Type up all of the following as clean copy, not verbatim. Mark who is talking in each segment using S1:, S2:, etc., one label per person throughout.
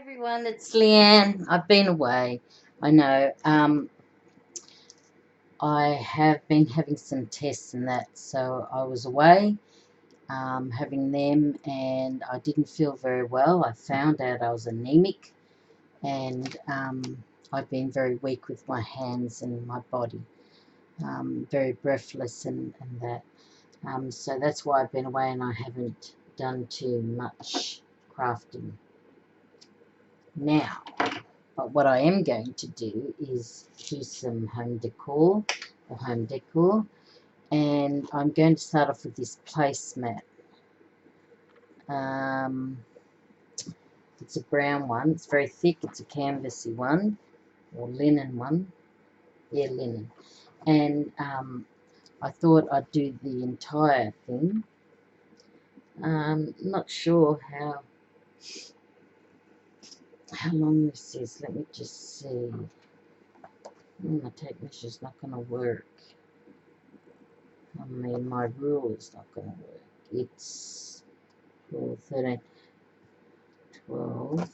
S1: Everyone, it's Leanne. I've been away. I know. I have been having some tests and that, so I was away having them, and I didn't feel very well. I found out I was anemic, and I've been very weak with my hands and my body, very breathless and that. So that's why I've been away, and I haven't done too much crafting now. But what I am going to do is do some home decor, and I'm going to start off with this placemat. It's a brown one. It's very thick. It's a canvasy one, or linen one. Yeah, linen. And I thought I'd do the entire thing. Not sure how long this is. Let me just see. My tape measure's not going to work. I mean, my rule is not going to work. It's 12, 13, 12,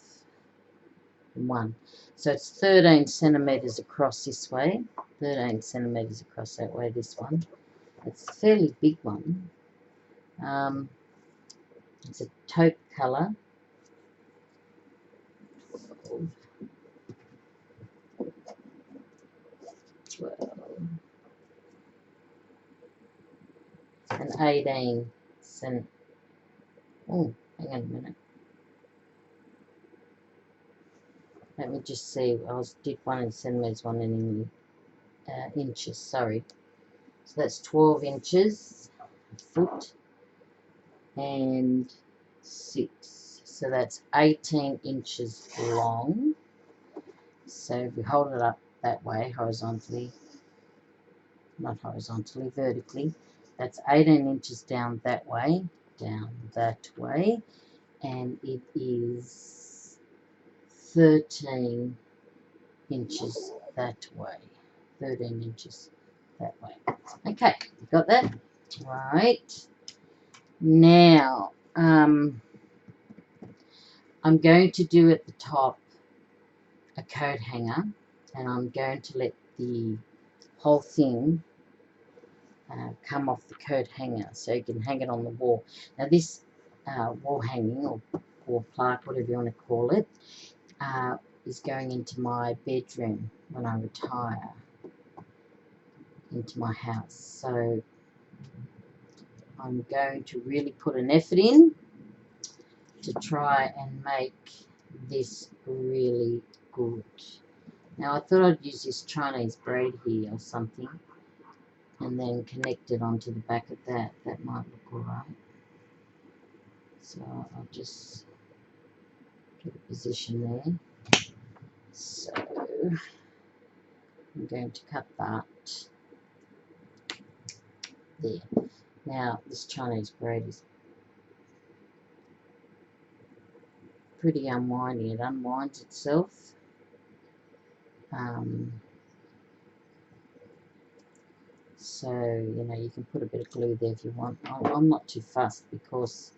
S1: 1. So it's 13 centimetres across this way, 13 centimetres across that way, this one. It's a fairly big one. It's a taupe colour. 12, and 18 cent. Oh, hang on a minute. Let me just see. I did one in centimetres, one in inches. Sorry. So that's 12 inches, a foot, and 6. So that's 18 inches long. So if we hold it up that way, horizontally, not horizontally, vertically, that's 18 inches down that way, and it is 13 inches that way, 13 inches that way. Okay, you got that? Right. Now, I'm going to do at the top a coat hanger, and I'm going to let the whole thing come off the coat hanger so you can hang it on the wall. Now this wall hanging, or wall plaque, whatever you want to call it, is going into my bedroom when I retire into my house. So I'm going to really put an effort in to try and make this really good. Now I thought I'd use this Chinese braid here or something, and then connect it onto the back of that. That might look alright. So I'll just get a position there. So I'm going to cut that there. Now this Chinese braid is pretty unwinding. It unwinds itself. So, you know, you can put a bit of glue there if you want. I'm not too fussed because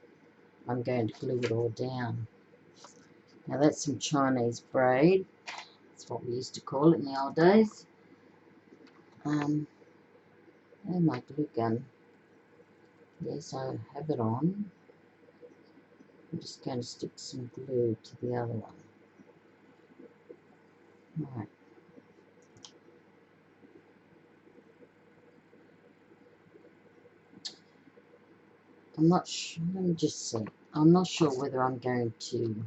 S1: I'm going to glue it all down. Now that's some Chinese braid. That's what we used to call it in the old days. And my glue gun. Yes, I have it on. I'm just going to stick some glue to the other one. Right. I'm not sure. Let me just see. I'm not sure whether I'm going to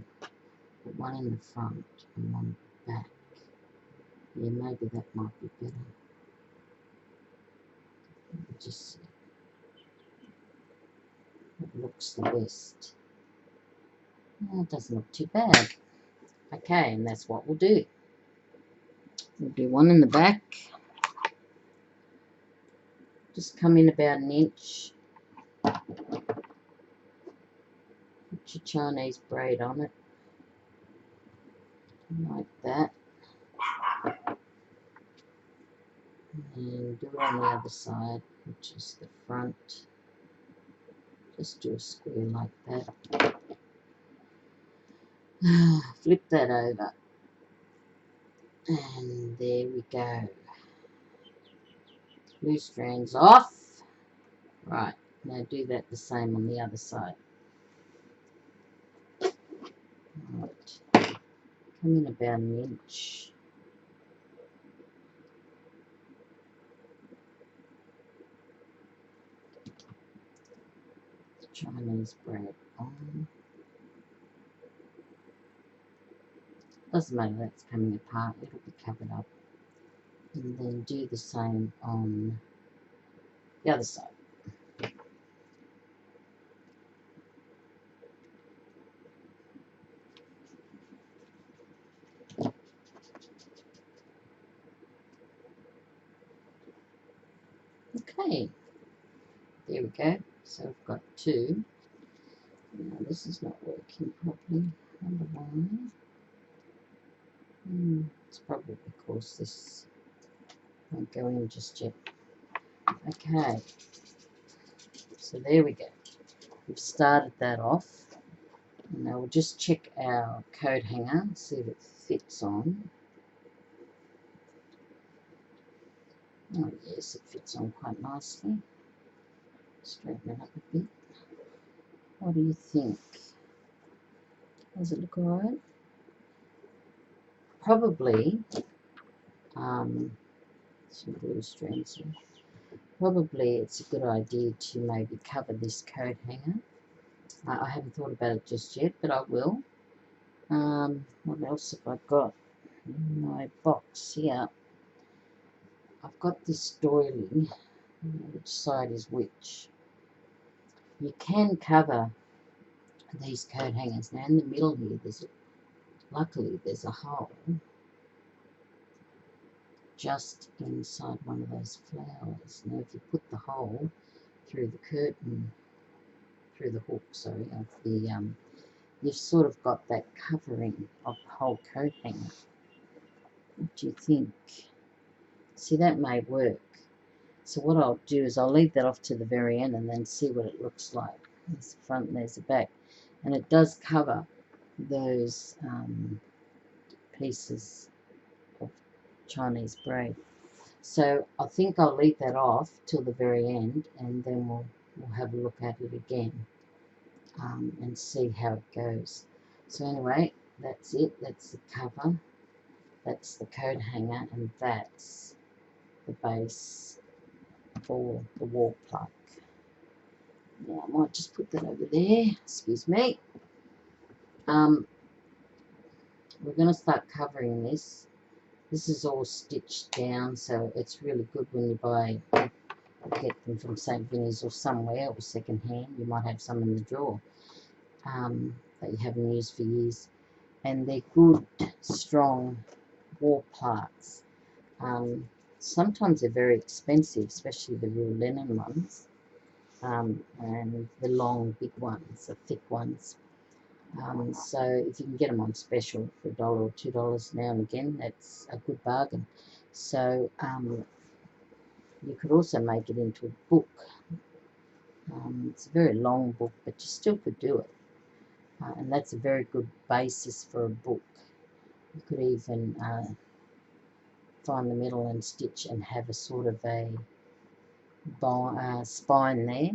S1: put one in the front and one back. Yeah, maybe that might be better. Let me just see. It looks the best. Oh, it doesn't look too bad. Okay, and that's what we'll do. We'll do one in the back. Just come in about an inch. Put your Chinese braid on it. Like that. And do it on the other side, which is the front. Just do a square like that. flip that over, and there we go. Loose strands off. Right, now do that the same on the other side. Right, come in about an inch. Chinese braid on. Doesn't matter, that's coming apart, it'll be covered up. And then do the same on the other side. Okay, there we go. So I've got two. Now this is not working properly. I wonder why. It's probably because this won't go in just yet. Okay, so there we go. We've started that off. Now we'll just check our coat hanger, see if it fits on. Oh yes, it fits on quite nicely. Straighten it up a bit. What do you think? Does it look alright? Probably, some blue strands here. Probably it's a good idea to maybe cover this coat hanger. I haven't thought about it just yet, but I will. What else have I got in my box here? I've got this doily. Which side is which? You can cover these coat hangers. Now in the middle here, luckily there's a hole just inside one of those flowers. Now if you put the hole through the curtain, through the hook, sorry, of the you've sort of got that covering of the whole coat hanger. What do you think? See, that may work. So what I'll do is I'll leave that off to the very end and then see what it looks like. There's the front and there's the back. And it does cover those pieces of Chinese braid. So I think I'll leave that off till the very end, and then we'll have a look at it again and see how it goes. So anyway, that's it. That's the cover. That's the coat hanger, and that's the base for the wall plug. Now I might just put that over there. Excuse me. We're going to start covering this. This is all stitched down, so it's really good when you get them from St. Vinny's or somewhere, or second hand. You might have some in the drawer that you haven't used for years. And they're good, strong wall plaques. Sometimes they're very expensive, especially the real linen ones, and the long, big ones, the thick ones. So if you can get them on special for $1 or $2 now and again, that's a good bargain. So you could also make it into a book. It's a very long book, but you still could do it. And that's a very good basis for a book. You could even find the middle and stitch and have a sort of a spine there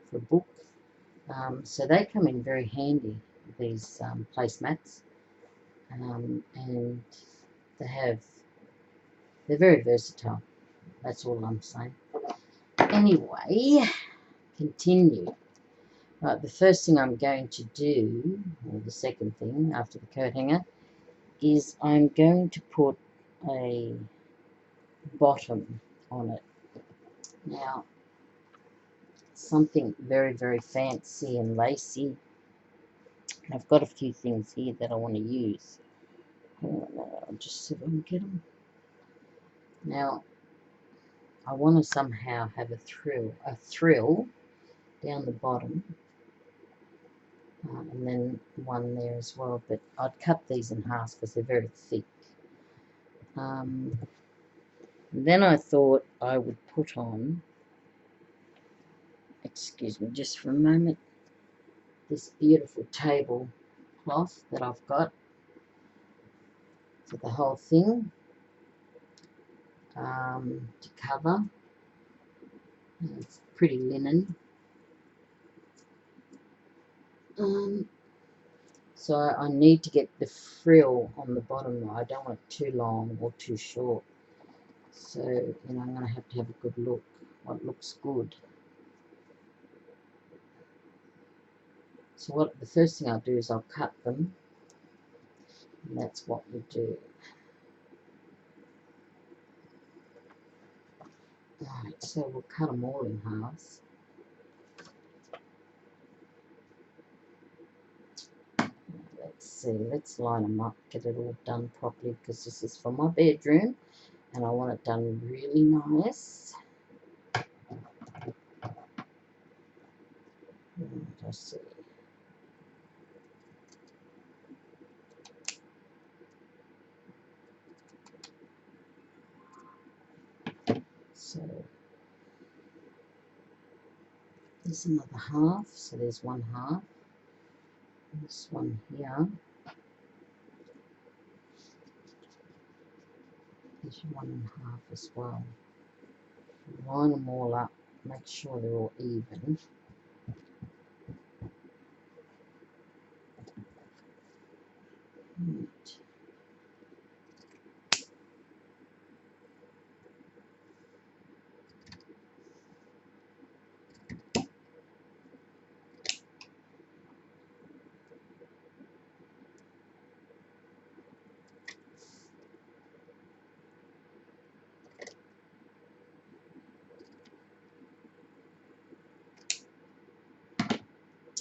S1: for a book. So they come in very handy, these placemats, and they're very versatile. That's all I'm saying. Anyway, continue. Right, the first thing I'm going to do, or the second thing after the coat hanger, is I'm going to put a bottom on it. Now, something very, very fancy and lacy. I've got a few things here that I want to use. I'll just see if I can get them. Now, I want to somehow have a thrill down the bottom, and then one there as well, but I'd cut these in half because they're very thick. Then I thought I would put on, excuse me just for a moment, this beautiful tablecloth that I've got. for the whole thing to cover. And it's pretty linen. So I need to get the frill on the bottom. I don't want it too long or too short. So, you know, I'm going to have a good look, what looks good. So the first thing I'll do is I'll cut them. And that's what we do. Alright, so we'll cut them all in half. Let's see, let's line them up, get it all done properly, because this is for my bedroom and I want it done really nice. Let's see. So there's another half, so there's one half. This one here. There's 1.5 as well. Line them all up, make sure they're all even. Right.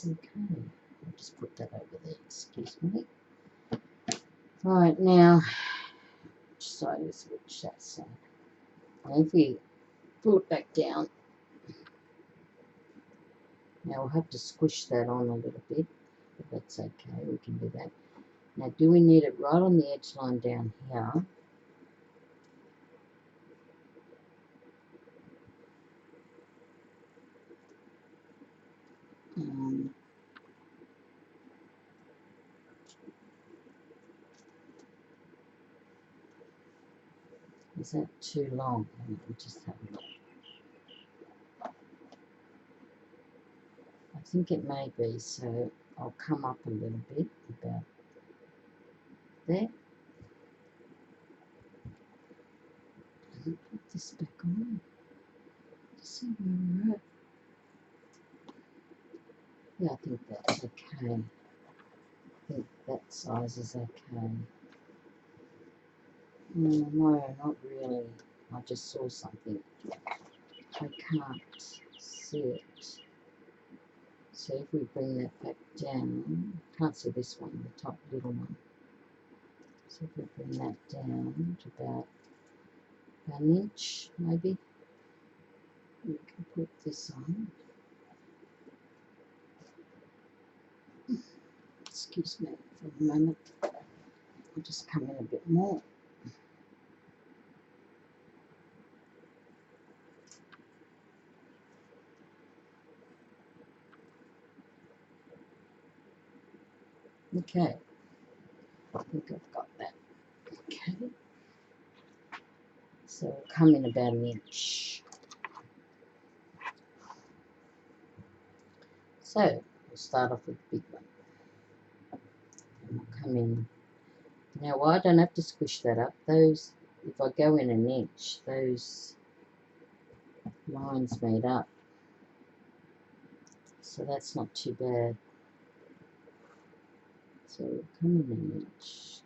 S1: Okay, I'll just put that over there, excuse me. Right, now, which side is which? That side. And if we pull it back down, now we'll have to squish that on a little bit, but that's okay, we can do that. Now, do we need it right on the edge line down here? Is that too long? Let me just have a look. I think it may be, so I'll come up a little bit about there. And put this back on. See where we're at. Yeah, I think that's okay. I think that size is okay. No, not really. I just saw something. I can't see it. So if we bring that back down, can't see this one, the top little one. So if we bring that down to about an inch, maybe, we can put this on. Excuse me for a moment. I'll just come in a bit more. Okay, I think I've got that. Okay, so we'll come in about an inch. So we'll start off with the big one. And we'll come in. Now I don't have to squish that up. Those, if I go in an inch, those lines made up. So that's not too bad. So we'll come in an inch.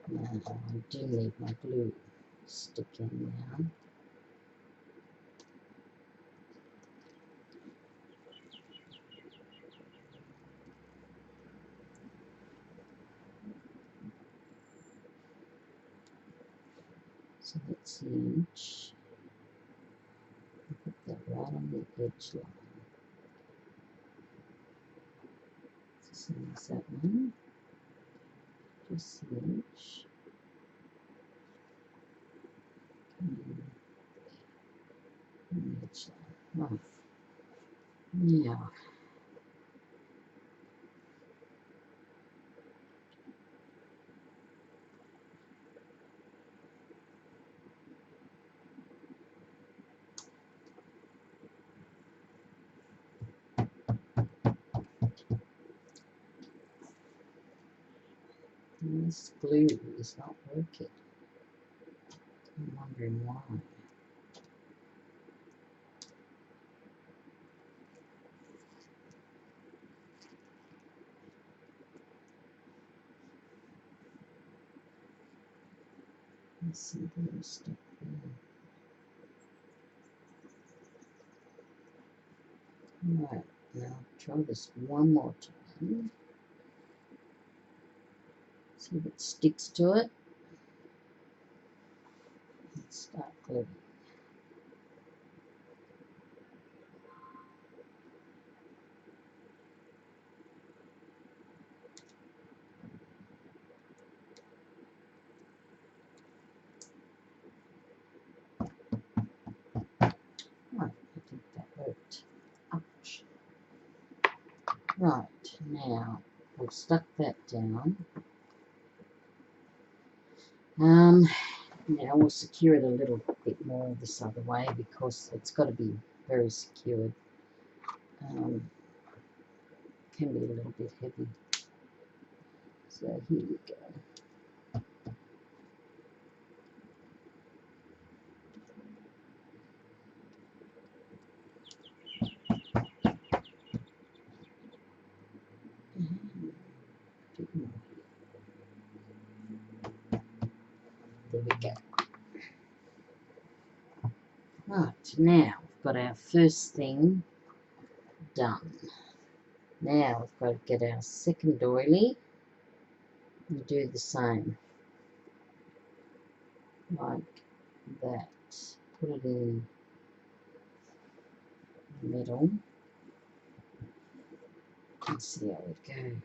S1: Now I do need my glue stick in now. So that's the inch. Put that right on the edge line. Same as that one. Just an inch. Edge line. Right. Now, And this glue is not working. I'm wondering why. Let's see the stuff there. Right, now try this one more time. See if it sticks to it. Let's start gluing. Right, I think that worked. Ouch. Right, now we've stuck that down. Now we'll secure it a little bit more this other way because it's got to be very secured. Can be a little bit heavy. So here we go. There we go. Right, now we've got our first thing done. Now we've got to get our second doily and do the same. Like that. Put it in the middle and see how it goes.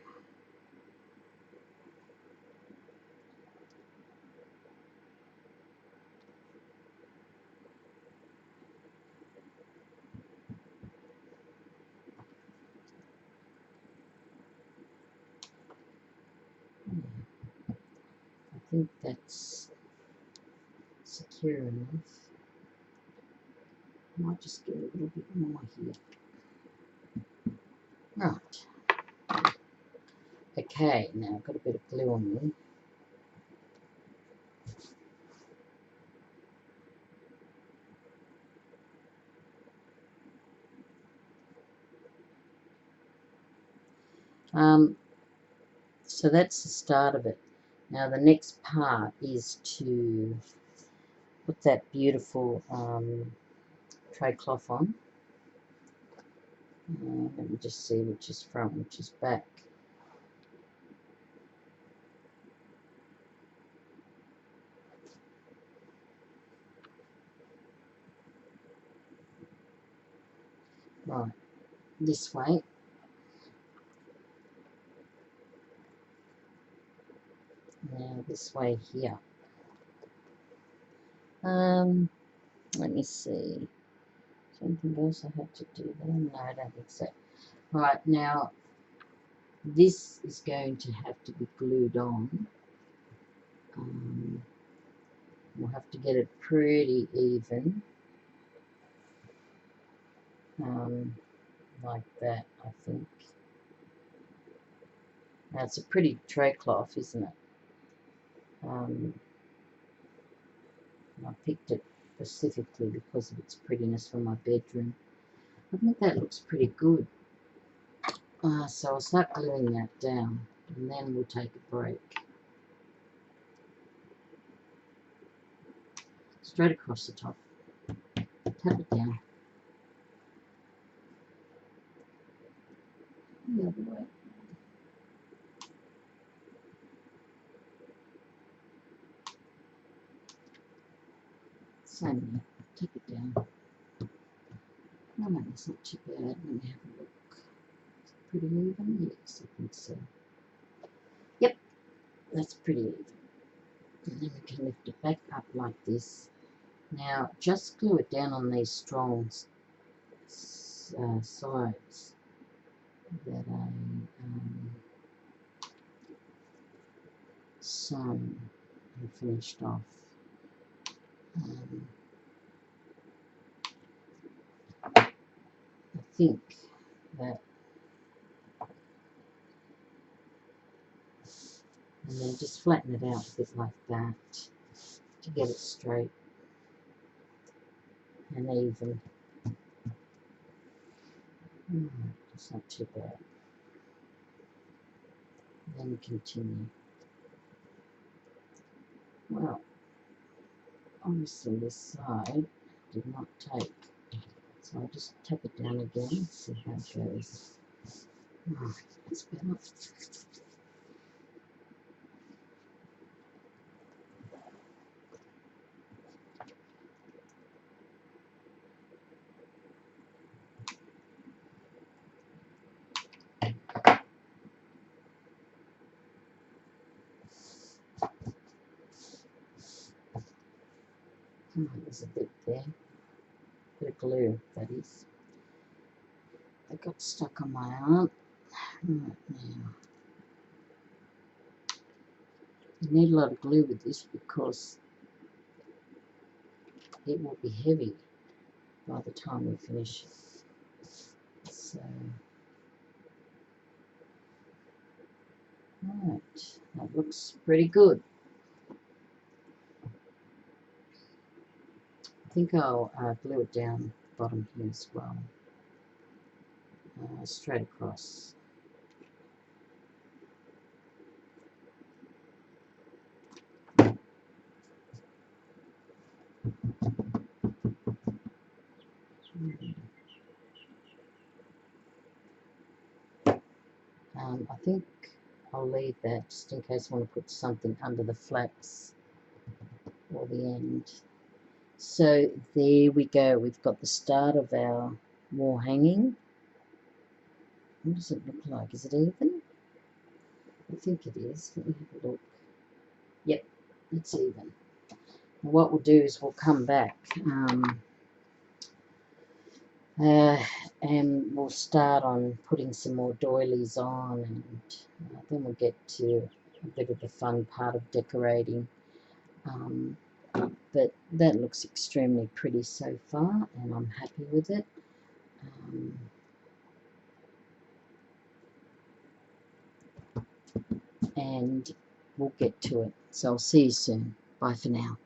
S1: I think that's secure enough. Might just get a little bit more here. Right. Okay, now I've got a bit of glue on me. So that's the start of it. Now the next part is to put that beautiful tray cloth on. Let me just see which is front, which is back. Right, this way. Now this way here. Let me see. Something else I had to do there? No, I don't think so. Right, now this is going to have to be glued on. We'll have to get it pretty even. Like that, I think. Now it's a pretty tray cloth, isn't it? I picked it specifically because of its prettiness for my bedroom. I think that looks pretty good. So I'll start gluing that down and then we'll take a break. Straight across the top. Tap it down. The other way. Same there. Take it down. No, that's not too bad. Let me have a look. Is it pretty even? Yes, I think so. Yep, that's pretty even. And then we can lift it back up like this. Now, just glue it down on these strong sides that I sewn and finished off. I think that and then just flatten it out a bit like that to get it straight and even. It's not too bad. Then continue. Well, obviously this side did not take, so I'll just tap it down again and see how it goes. Right, that's better. There's a bit there, bit of glue, that is. That got stuck on my arm. Right now, you need a lot of glue with this because it will be heavy by the time we finish it. So, right, that looks pretty good. I think I'll glue it down the bottom here as well, straight across. I think I'll leave that just in case I want to put something under the flaps or the end. So there we go. We've got the start of our wall hanging. What does it look like? Is it even? I think it is. Let me have a look. Yep, it's even. What we'll do is we'll come back and we'll start on putting some more doilies on, and then we'll get to a bit of the fun part of decorating. But that looks extremely pretty so far, and I'm happy with it. And we'll get to it. So I'll see you soon. Bye for now.